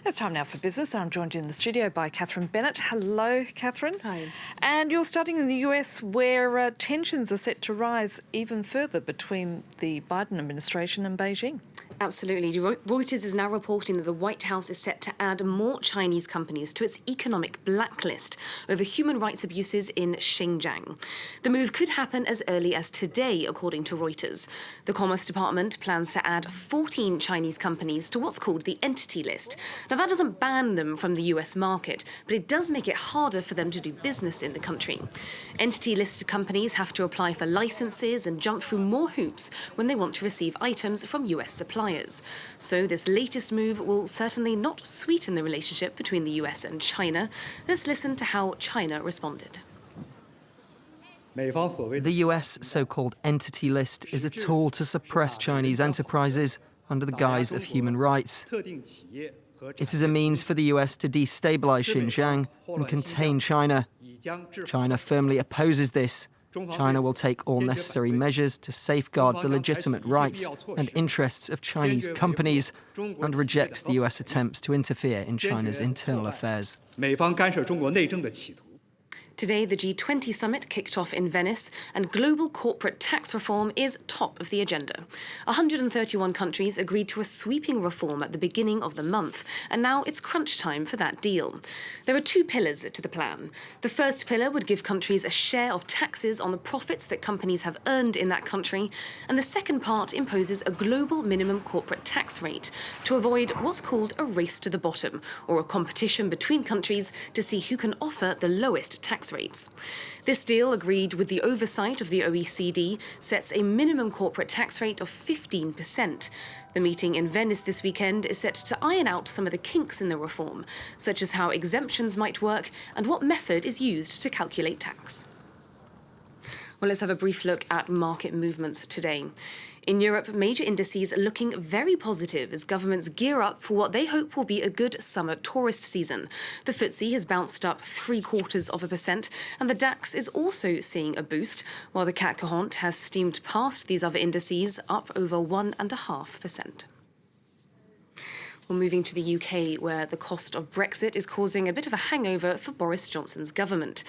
It's time now for business. I'm joined in the studio by Catherine Bennett. Hello, Catherine. Hi. And you're studying in the US where tensions are set to rise even further between the Biden administration and Beijing. Absolutely. Reuters is now reporting that the White House is set to add more Chinese companies to its economic blacklist over human rights abuses in Xinjiang. The move could happen as early as today, according to Reuters. The Commerce Department plans to add 14 Chinese companies to what's called the Entity List. Now, that doesn't ban them from the US market, but it does make it harder for them to do business in the country. Entity-listed companies have to apply for licenses and jump through more hoops when they want to receive items from US suppliers. So this latest move will certainly not sweeten the relationship between the US and China. Let's listen to how China responded. The US so-called Entity List is a tool to suppress Chinese enterprises under the guise of human rights. It is a means for the US to destabilize Xinjiang and contain China. China firmly opposes this. China will take all necessary measures to safeguard the legitimate rights and interests of Chinese companies and rejects the US attempts to interfere in China's internal affairs. Today, the G20 summit kicked off in Venice, and global corporate tax reform is top of the agenda. 131 countries agreed to a sweeping reform at the beginning of the month, and now it's crunch time for that deal. There are two pillars to the plan. The first pillar would give countries a share of taxes on the profits that companies have earned in that country, and the second part imposes a global minimum corporate tax rate to avoid what's called a race to the bottom, or a competition between countries to see who can offer the lowest tax rates. This deal, agreed with the oversight of the OECD, sets a minimum corporate tax rate of 15%. The meeting in Venice this weekend is set to iron out some of the kinks in the reform, such as how exemptions might work and what method is used to calculate tax. Well, let's have a brief look at market movements today. In Europe, major indices are looking very positive as governments gear up for what they hope will be a good summer tourist season. The FTSE has bounced up 0.75%, and the DAX is also seeing a boost, while the CAC 40 has steamed past these other indices, up over 1.5%. Well, moving to the UK, where the cost of Brexit is causing a bit of a hangover for Boris Johnson's government.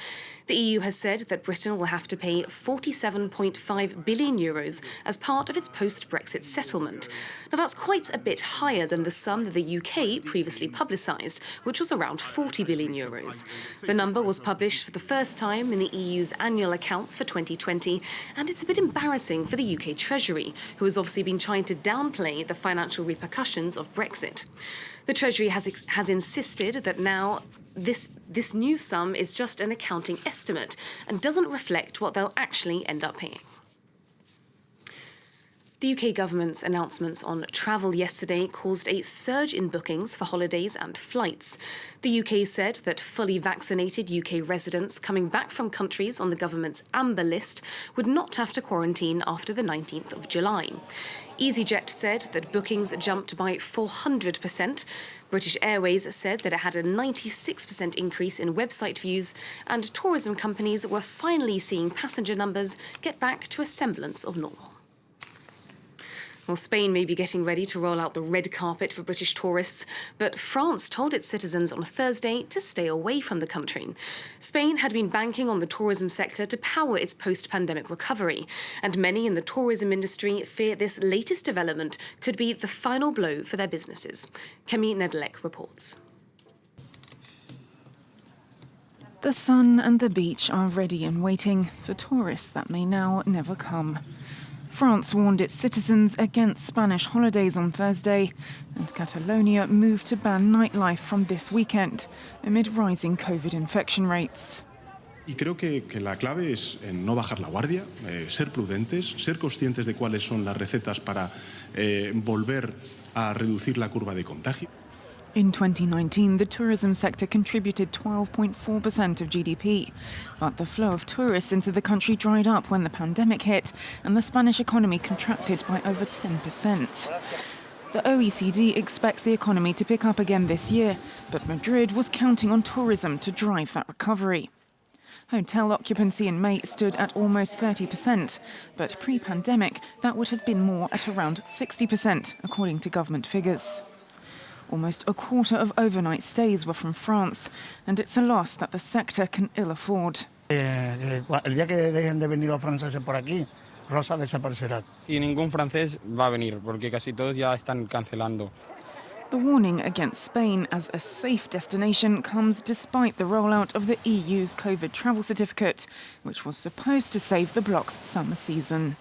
The EU has said that Britain will have to pay €47.5 billion as part of its post-Brexit settlement. Now, that's quite a bit higher than the sum that the UK previously publicised, which was around €40 billion. The number was published for the first time in the EU's annual accounts for 2020, and it's a bit embarrassing for the UK Treasury, who has obviously been trying to downplay the financial repercussions of Brexit. The Treasury has insisted that now this new sum is just an accounting estimate and doesn't reflect what they'll actually end up paying. The UK government's announcements on travel yesterday caused a surge in bookings for holidays and flights. The UK said that fully vaccinated UK residents coming back from countries on the government's amber list would not have to quarantine after the 19th of July. EasyJet said that bookings jumped by 400%. British Airways said that it had a 96% increase in website views, and tourism companies were finally seeing passenger numbers get back to a semblance of normal. Well, Spain may be getting ready to roll out the red carpet for British tourists, but France told its citizens on Thursday to stay away from the country. Spain had been banking on the tourism sector to power its post-pandemic recovery, and many in the tourism industry fear this latest development could be the final blow for their businesses. Camille Nedelec reports. The sun and the beach are ready and waiting for tourists that may now never come. France warned its citizens against Spanish holidays on Thursday, and Catalonia moved to ban nightlife from this weekend amid rising COVID infection rates. Y creo que la clave es no bajar la guardia, ser prudentes, ser conscientes de cuáles son las recetas para volver a reducir la curva de contagio. In 2019, the tourism sector contributed 12.4% of GDP. But the flow of tourists into the country dried up when the pandemic hit, and the Spanish economy contracted by over 10%. The OECD expects the economy to pick up again this year, but Madrid was counting on tourism to drive that recovery. Hotel occupancy in May stood at almost 30%, but pre-pandemic that would have been more at around 60%, according to government figures. Almost a quarter of overnight stays were from France, and it's a loss that the sector can ill afford. El día que dejen de venir los franceses por aquí, Rosa desaparecerá. Y ningún francés va a venir porque casi todos ya están cancelando. The warning against Spain as a safe destination comes despite the rollout of the EU's COVID travel certificate, which was supposed to save the bloc's summer season.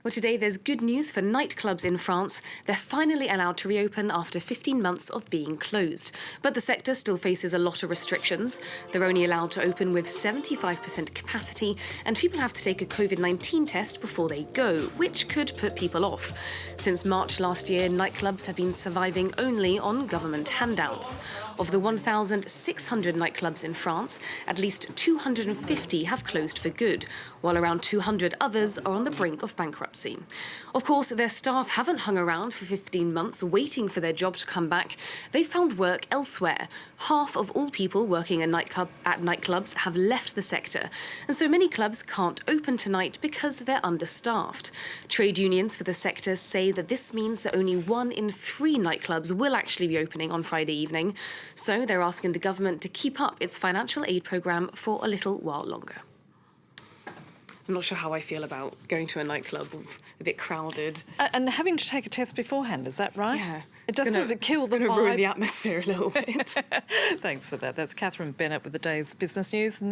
Well, today there's good news for nightclubs in France. They're finally allowed to reopen after 15 months of being closed. But the sector still faces a lot of restrictions. They're only allowed to open with 75% capacity, and people have to take a COVID-19 test before they go, which could put people off. Since March last year, nightclubs have been surviving only on government handouts. Of the 1,600 nightclubs in France, at least 250 have closed for good, while around 200 others are on the brink of bankruptcy. Of course, their staff haven't hung around for 15 months waiting for their job to come back. They found work elsewhere. Half of all people working at nightclubs have left the sector, and so many clubs can't open tonight because they're understaffed. Trade unions for the sector say that this means that only 1 in 3 nightclubs will actually be opening on Friday evening, so they're asking the government to keep up its financial aid programme for a little while longer. I'm not sure how I feel about going to a nightclub, a bit crowded. And having to take a test beforehand, is that right? Yeah. It does sort of kill the vibe. Ruin the vibe. atmosphere a little bit. Thanks for that. That's Catherine Bennett with the day's business news. And